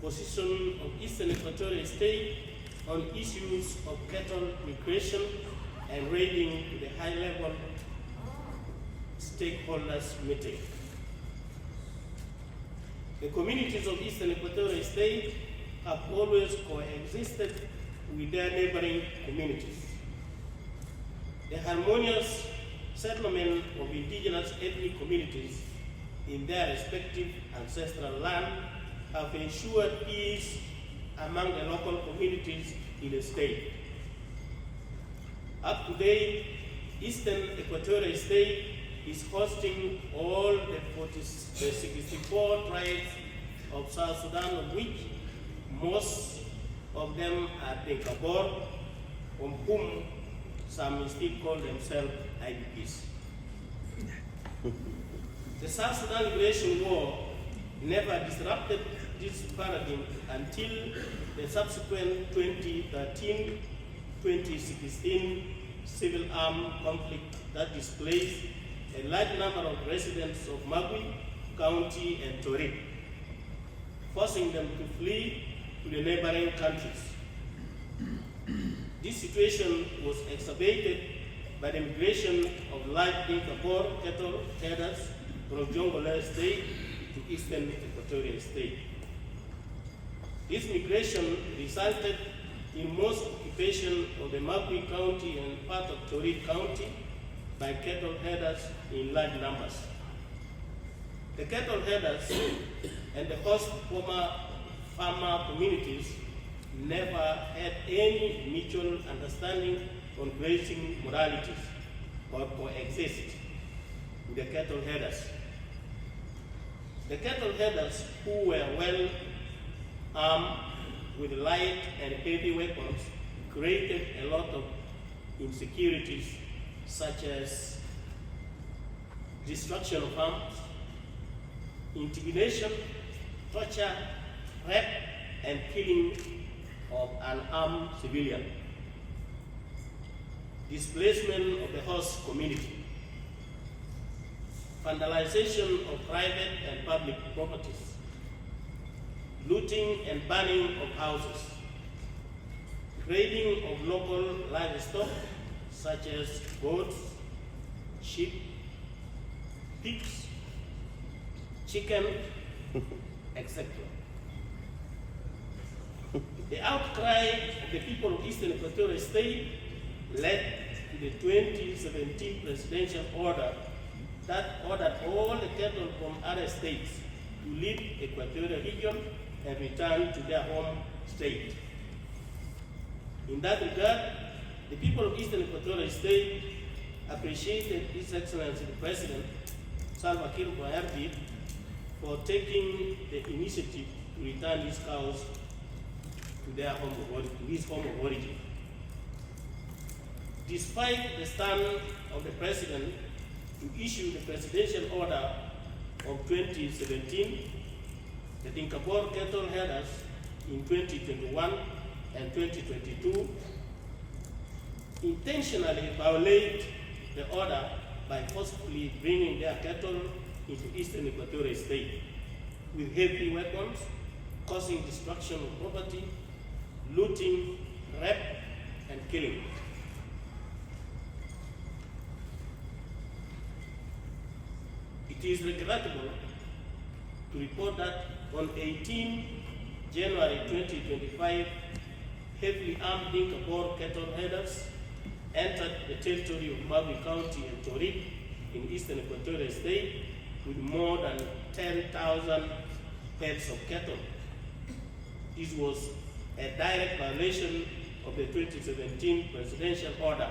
position of Eastern Equatoria State on issues of cattle migration and raiding to the high-level stakeholders meeting. The communities of Eastern Equatoria State have always coexisted with their neighboring communities. The harmonious settlement of indigenous ethnic communities in their respective ancestral land have ensured peace among the local communities in the state. Up to date, Eastern Equatoria State is hosting all the 64 tribes of South Sudan, of which most of them are Dinka Bor, from whom some still call themselves IDPs. The South Sudan Liberation War never disrupted this paradigm until the subsequent 2013-2016 civil armed conflict that displaced a large number of residents of Magui County and Torit, forcing them to flee to the neighboring countries. This situation was exacerbated by the migration of large Dinka Bor cattle herders from Jonglei State to Eastern Equatoria State. This migration resulted in most occupation of the Magui County and part of Torit County by cattle herders in large numbers. The cattle herders and the host former farmer communities never had any mutual understanding on grazing modalities or coexist with the cattle herders. The cattle herders, who were well armed with light and heavy weapons, created a lot of insecurities such as destruction of farms, intimidation, torture, rape, and killing of unarmed civilian, displacement of the host community, vandalization of private and public properties, looting and burning of houses, raiding of local livestock such as goats, sheep, pigs, chicken, etc. The outcry of the people of Eastern Equatoria State led to the 2017 presidential order that ordered all the cattle from other states to leave the Equatorial region and return to their home state. In that regard, the people of Eastern Equatoria State appreciated His Excellency the President, Salva Kiir Mayardit, for taking the initiative to return these cows to their home of origin, to his home of origin. Despite the stand of the President to issue the presidential order of 2017, the Dinka Bor cattle herders in 2021 and 2022 intentionally violate the order by forcibly bringing their cattle into Eastern Equatoria State with heavy weapons, causing destruction of property, looting, rape, and killing. It is regrettable to report that on 18 January 2025, heavily armed Dinka Bor cattle herders entered the territory of Magui County and Torit in Eastern Equatoria State with more than 10,000 heads of cattle. This was a direct violation of the 2017 presidential order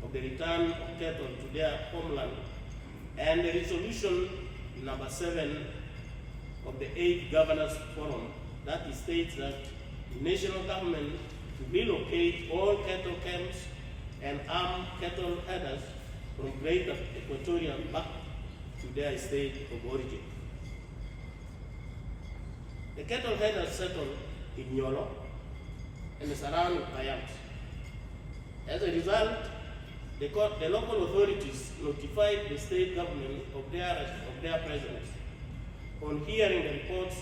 of the return of cattle to their homeland and the resolution number 7 of the 8th Governors Forum that states that the national government to relocate all cattle camps and armed cattle herders from Greater Equatoria back to their state of origin. The cattle herders settled in Nyolo and the surrounding Payams. As a result, the local authorities notified the state government of their presence. On hearing the reports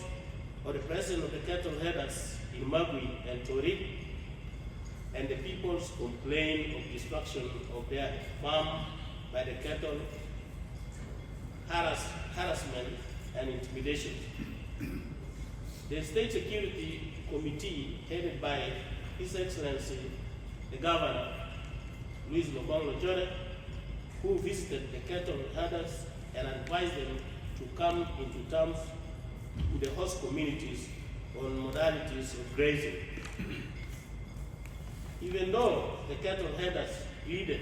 or the president of the cattle headers in Magui and Torit, and the people's complaint of destruction of their farm by the cattle, harassment, and intimidation. The State Security Committee, headed by His Excellency, the Governor, Louis Lobong-Lojore, who visited the cattle herders and advised them to come into terms with the host communities on modalities of grazing. Even though the cattle herders pleaded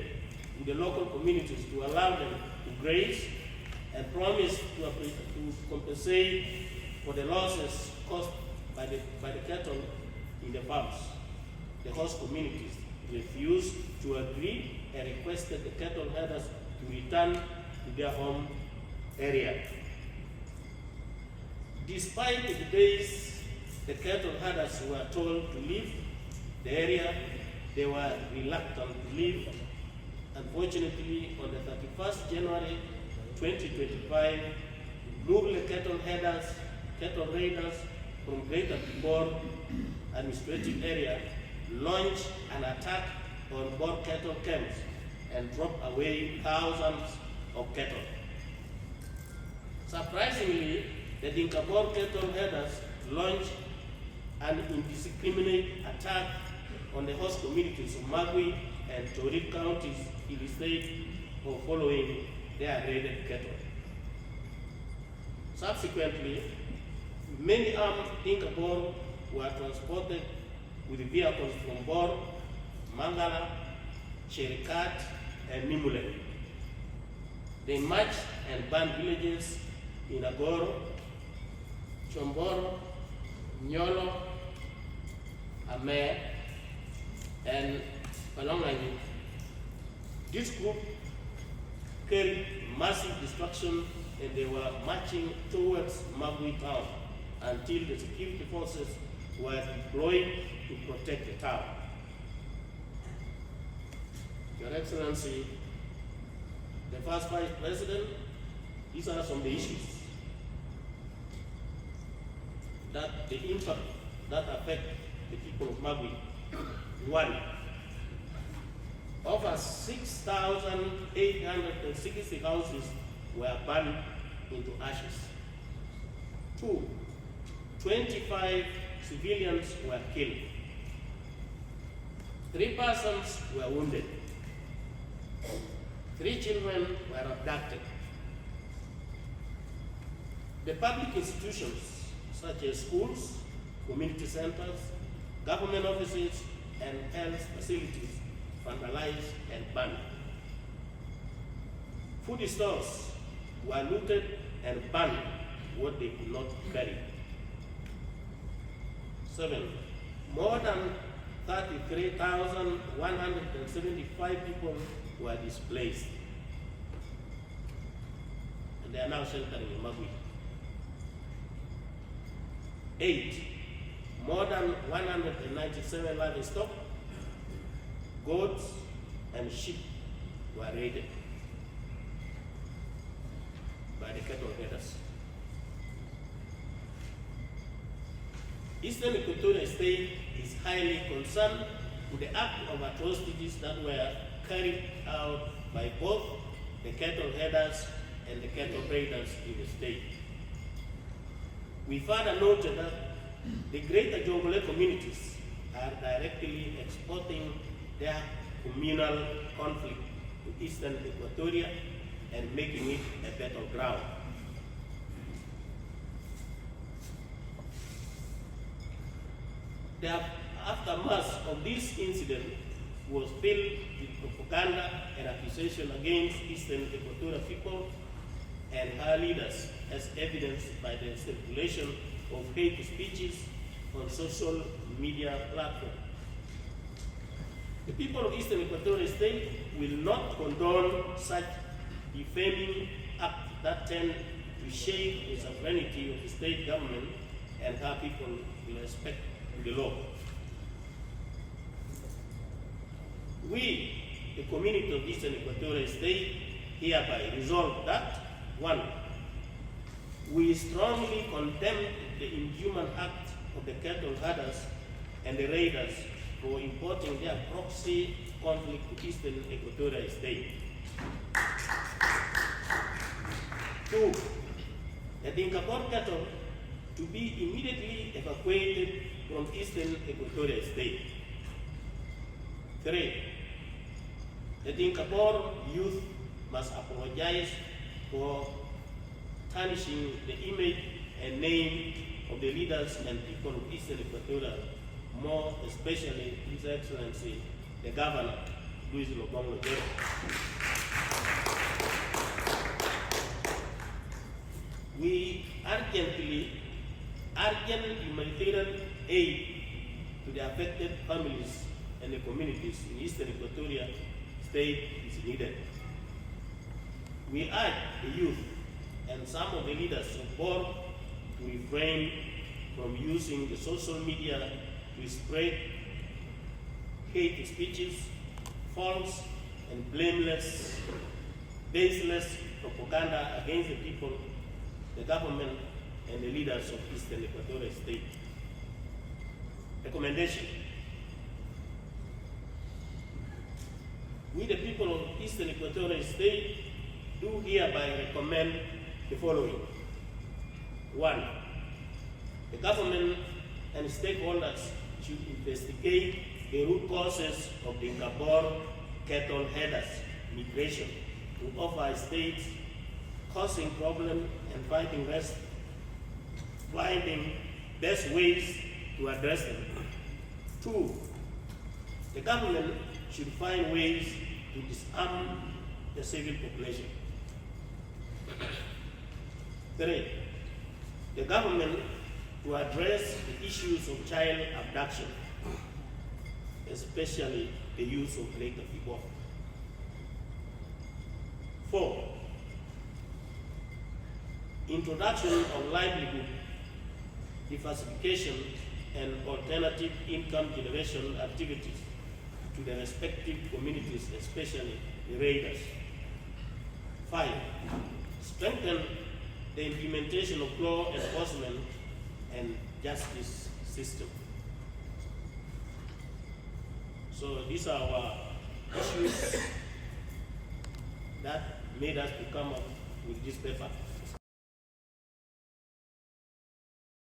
with the local communities to allow them to graze and promised to compensate for the losses caused by the cattle in the farms, the host communities refused to agree and requested the cattle herders to return to their home area. Despite the days the cattle herders were told to leave the area, they were reluctant to leave. Unfortunately, on the 31st January 2025, Google cattle herders, cattle raiders from Greater Bor administrative area launched an attack on Bor cattle camps and dropped away thousands of cattle. Surprisingly, the Dinka Bor cattle herders launched an indiscriminate attack on the host communities of Magui and Torit counties in the state for following their raided cattle. Subsequently, many armed Dinka Bor were transported with vehicles from Bor, Mangala, Cherikat, and Nimule. They marched and burned villages in Agoro, Chomboro, Nyolo, Ame, and Palonganyi. This group carried massive destruction, and they were marching towards Magui town until the security forces were deployed to protect the town. Your Excellency, the first Vice President, these are some of the issues that the impact that affect the people of Magui. One, over 6,860 houses were burned into ashes. Two, 25 civilians were killed. 3 persons were wounded. 3 children were abducted. The public institutions, such as schools, community centers, government offices, and health facilities, vandalized and burned. Food stores were looted and burned what they could not carry. 7, more than 33,175 people were displaced, and they are now sheltering in Magui. 8, more than 197 livestock, goats, and sheep were raided by the cattle herders. Eastern Equatoria State is highly concerned with the act of atrocities that were carried out by both the cattle herders and the cattle raiders in the state. We further noted that the Greater Jongole communities are directly exporting their communal conflict to Eastern Equatoria and making it a battleground. The aftermath of this incident was filled with propaganda and accusation against Eastern Equatoria people and her leaders, as evidenced by the circulation of hate speeches on social media platforms. The people of Eastern Equatoria State will not condone such defaming acts that tend to shake the sovereignty of the state government and her people with respect to the law. We, the community of Eastern Equatoria State, hereby resolve that 1. We strongly condemn the inhuman act of the cattle herders and the raiders for importing their proxy conflict to Eastern Equatoria State. 2. The Dinka Bor cattle to be immediately evacuated from Eastern Equatoria State. 3. The Dinka Bor youth must apologize for tarnishing the image and name of the leaders and people of Eastern Equatoria, more especially His Excellency, the Governor, Louis Lobong Lodero. We urgent humanitarian aid to the affected families and the communities in Eastern Equatoria State is needed. We urge the youth and some of the leaders of Bor to refrain from using the social media to spread hate speeches, false and blameless, baseless propaganda against the people, the government, and the leaders of Eastern Equatoria State. Recommendation. We, the people of Eastern Equatoria State, do hereby recommend the following. 1. The government and stakeholders should investigate the root causes of the Dinka Bor cattle herders migration to other states, causing problem and finding best ways to address them. 2. The government should find ways to disarm the civil population. 3. The government to address the issues of child abduction, especially the use of later people. 4. Introduction of livelihood, diversification, and alternative income generation activities to the respective communities, especially the raiders. 5. Strengthen the implementation of law enforcement and justice system. So these are our issues that made us to come up with this paper.